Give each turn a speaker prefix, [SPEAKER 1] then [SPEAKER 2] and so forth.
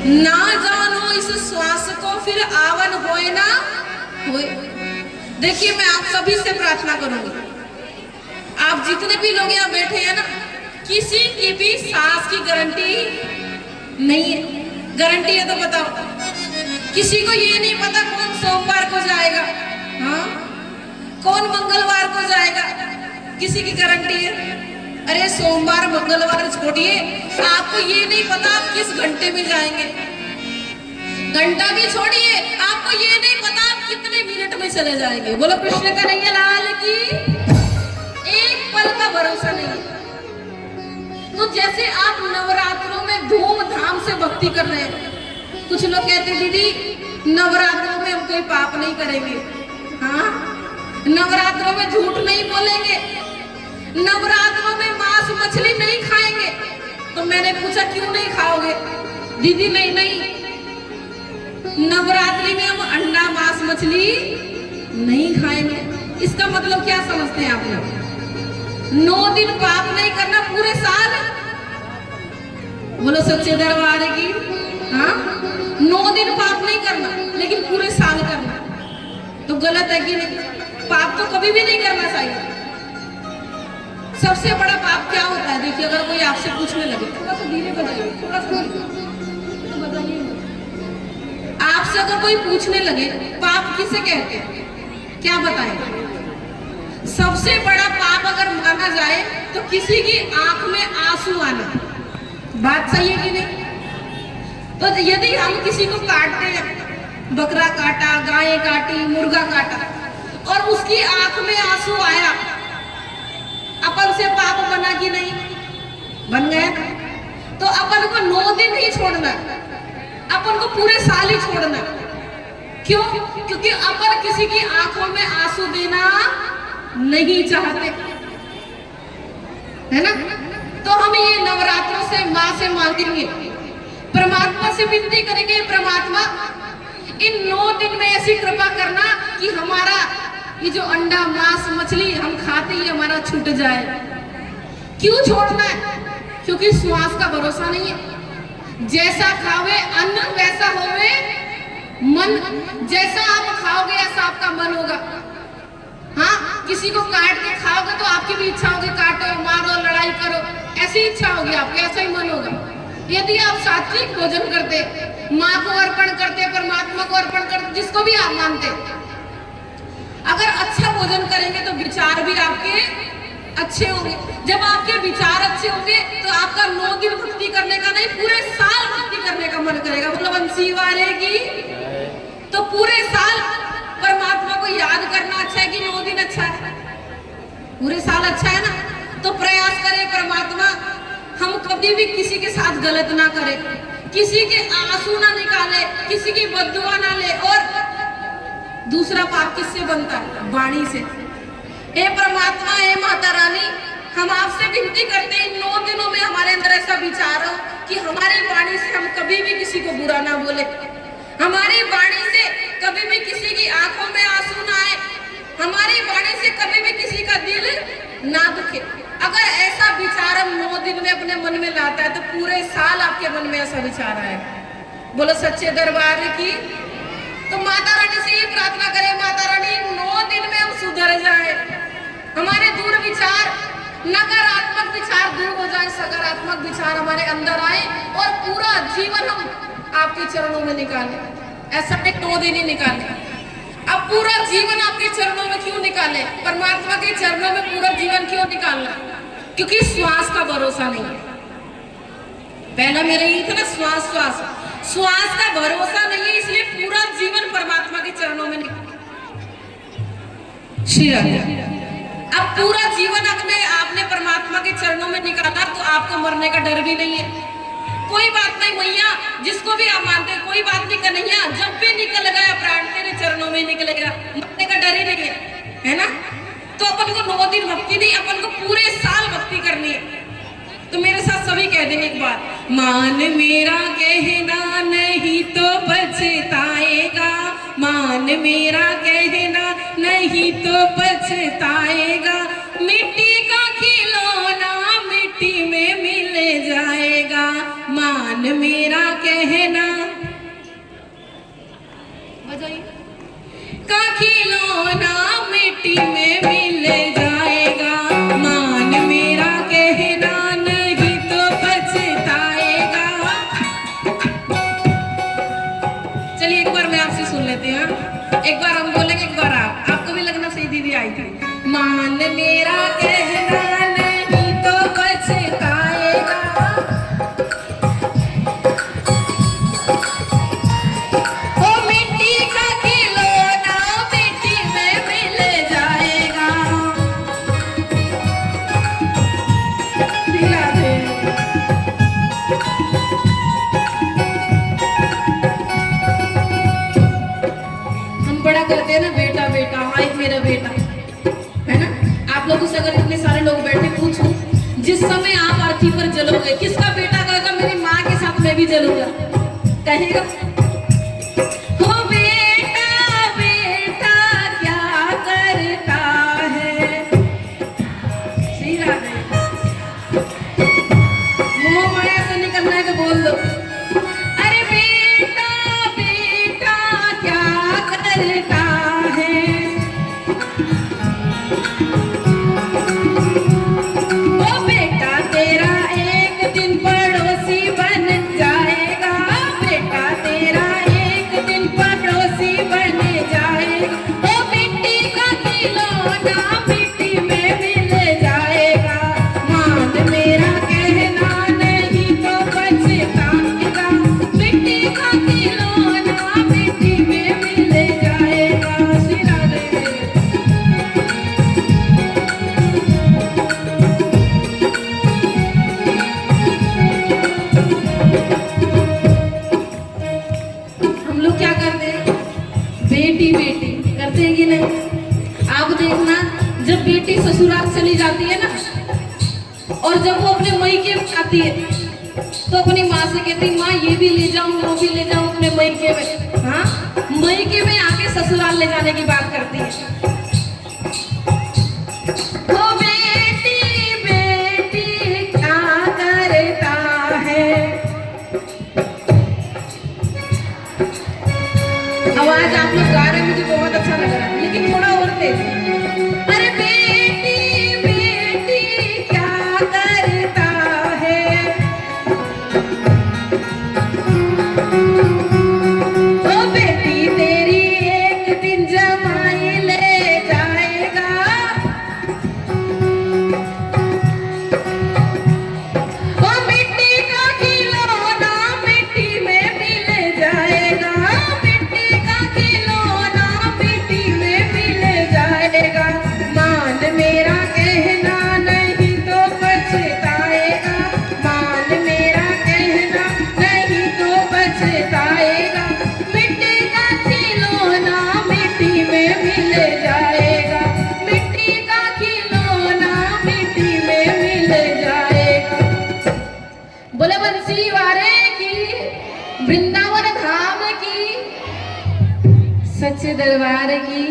[SPEAKER 1] ना जानो इस श्वास को फिर आवन होए ना होए। देखिए मैं आप सभी से प्रार्थना करूंगी, आप जितने भी लोग यहाँ बैठे हैं ना, किसी की भी सांस की गारंटी नहीं है। गारंटी है तो बताओ, किसी को ये नहीं पता कौन सोमवार को जाएगा, हाँ कौन मंगलवार को जाएगा, किसी की गारंटी है? अरे सोमवार मंगलवार छोड़िए, आपको ये नहीं पता आप किस घंटे में जाएंगे। घंटा भी छोड़िए, आपको ये नहीं पता आप कितने मिनट में चले जाएंगे। बोलो कृष्ण कन्हैया लाल की। एक पल का भरोसा नहीं है। तो जैसे आप नवरात्रों में धूमधाम से भक्ति कर रहे हैं, कुछ लोग कहते दीदी नवरात्रों में हम कोई पाप नहीं करेंगे, हाँ नवरात्रों में झूठ नहीं बोलेंगे, नवरात्रों में मांस मछली नहीं खाएंगे। तो मैंने पूछा क्यों नहीं खाओगे? दीदी नहीं नवरात्रि में हम अंडा मांस मछली नहीं खाएंगे। इसका मतलब क्या समझते हैं आप लोग? 9 दिन पाप नहीं करना पूरे साल। बोलो सच्चे दरबार की, हाँ 9 दिन पाप नहीं करना लेकिन पूरे साल करना, तो गलत है कि नहीं? पाप तो कभी भी नहीं करना चाहिए। सबसे बड़ा पाप क्या होता है? देखिए अगर कोई आपसे पूछने लगे, थोड़ा सा धीरे बताइए, थोड़ा सा बताइए, आपसे अगर कोई पूछने लगे पाप किसे कहते हैं, क्या बताएं? सबसे बड़ा पाप अगर माना जाए तो किसी की आंख में आंसू आना। बात सही है कि नहीं? तो यदि हम किसी को काटते हैं, बकरा काटा, गाय काटी, मुर्गा काटा, और उसकी आंख में आंसू आया, अपन से पाप बना कि नहीं? बन गया। तो अपन को 9 दिन नहीं छोड़ना, अपन को पूरे साल ही छोड़ना। क्यों? क्योंकि अपन किसी की आंखों में आंसू देना नहीं चाहते, है ना? तो हम ये नवरात्रों से माँ से मांगेंगे, परमात्मा से विनती करेंगे, परमात्मा इन 9 दिन में ऐसी कृपा करना कि हमारा ये जो अंडा मांस मछली हम खाते ही हमारा छूट जाए। क्यों छोड़ना है? क्योंकि श्वास का भरोसा नहीं है। जैसा खावे अन्न वैसा होवे मन, जैसा आप खाओगे ऐसा आपका मन होगा। हाँ किसी को काट के खाओगे तो आपकी भी इच्छा होगी, काटो मारो लड़ाई करो, ऐसी इच्छा होगी आपकी, ऐसा ही मन होगा। यदि आप सात्विक भोजन करते, माँ को अर्पण करते, परमात्मा को अर्पण करते, जिसको भी आप मानते, अगर अच्छा भोजन करेंगे तो विचार भी आपके अच्छे होंगे। जब आपके विचार अच्छे होंगे तो आपका 9 दिन भक्ति करने का नहीं, पूरे साल भक्ति करने का मन करेगा। मतलब बंसी वारे की, तो पूरे साल परमात्मा को याद करना अच्छा है कि 9 दिन अच्छा है? पूरे साल अच्छा है ना? तो प्रयास करें परमात्मा हम कभी भी किसी के साथ गलत ना करें, किसी के आंसू ना निकाले, किसी की बद्दुआ ना ले। और दूसरा पाप किससे बनता है? वाणी से। हे परमात्मा, हे माता रानी, हम आपसे विनती करते हैं इन 9 दिनों में हमारे अंदर ऐसा विचार हो कि हमारी वाणी से हम कभी भी किसी को बुरा ना बोले, हमारी वाणी से कभी भी किसी की आंखों में आंसू ना आए, हमारी वाणी से कभी भी किसी का दिल ना दुखे। अगर ऐसा विचार हम 9 दिन में अपने मन में लाता है तो पूरे साल आपके मन में ऐसा विचार आएगा। बोलो सच्चे दरबार की। तो माता रानी से ये प्रार्थना करें, माता रानी 9 दिन में हम सुधर जाए, हमारे दूर विचार, नकारात्मक विचार दूर हो जाए, सकारात्मक विचार हमारे अंदर आए और पूरा जीवन हम आपके चरणों में निकालें। ऐसा नहीं 9 दिन ही निकालें, अब पूरा जीवन आपके चरणों में क्यों निकाले? परमात्मा के चरणों में पूरा जीवन क्यों निकालना? क्योंकि श्वास का भरोसा नहीं है। पहला मेरा यही था ना, श्वास का भरोसा नहीं है, इसलिए पूरा जीवन परमात्मा के चरणों में निकाल। अब पूरा जीवन आपने परमात्मा के चरणों में निकाला तो आपको मरने का डर भी नहीं है। कोई बात नहीं मैया, जिसको भी आप मानते हैं, कोई बात नहीं कन्हैया, जब भी निकल गया प्राण तेरे चरणों में निकलेगा, मरने का डर ही नहीं है ना? तो अपन को 9 दिन भक्ति नहीं, अपन को पूरे साल भक्ति करनी है। तो मेरे साथ सभी कह देंगे एक बार, मान मेरा कहना नहीं तो पछताएगा, मान मेरा कहना नहीं तो पछताएगा, मिट्टी का खिलौना मिट्टी में मिल जाएगा, मान मेरा कहना खिलौना मिट्टी में मिल जाएगा, मान मेरा कहना नहीं तो पछताएगा। चलिए एक बार मैं आपसे सुन लेते हैं, एक बार हम बोलेंगे, एक बार आपको भी लगना सही दीदी आई थी। मान मेरा कहना नहीं तो पछताएगा, ओ मिट्टी का खिलौना मिट्टी में मिल जाएगा। दिला दे। हम बड़ा करते हैं ना बेटा बेटा, हाँ एक मेरा बेटा है ना। आप लोगों से अगर इतने सारे लोग बैठे पूछूं, जिस समय आप अर्थी पर जलोगे किसका बेटा कहेगा मेरी माँ के साथ मैं भी जलूंगा, कहेगा हो बेटा बेटा क्या करता है। सही बात है, मोह माया से निकलना है तो बोल दो, अरे बेटा बेटा क्या करता है, ओ बेटा तेरा एक दिन पड़ोसी बन जाएगा, बेटा तेरा एक दिन पड़ोसी बन जाएगा, ओ मिट्टी का खिलौना मिट्टी में मिल जाएगा, मान मेरा कहना नहीं तो पछताएगा, मिट्टी का खिलौना मिट्टी में मिल जाएगा। श्री राधे। हम लोग क्या करते हैं, बेटी बेटी करते हैं कि नहीं। आप देखना जब बेटी ससुराल चली जाती है ना, और जब वो अपने मैके में आती है तो अपनी माँ से कहती माँ ये भी ले जाऊं वो भी ले जाऊं अपने मैके में। हाँ, मैके में आके ससुराल ले जाने की बात करती है। ओ बेटी बेटी क्या करता है, आवाज आप लोग गा रहे हैं मुझे बहुत अच्छा लग रहा है, लेकिन थोड़ा और तेज। अरे बेटी बेटी क्या करता है, ओ बेटी तेरी एक दिन जमाई ले जाएगा, ओ मिट्टी का खिलौना मिट्टी में मिल जाएगा, मिट्टी का खिलौना मिट्टी में मिल जाएगा, मान मेरा कहना नहीं तो पछताएगा, मान मेरा कहना नहीं तो पछताएगा, मिट्टी का खिलौना मिट्टी में मिल जाएगा, मिट्टी का खिलौना मिट्टी में मिल जाएगा। बोले बंसी वारे की, वृंदावन धाम की, सच्चे दरबार की।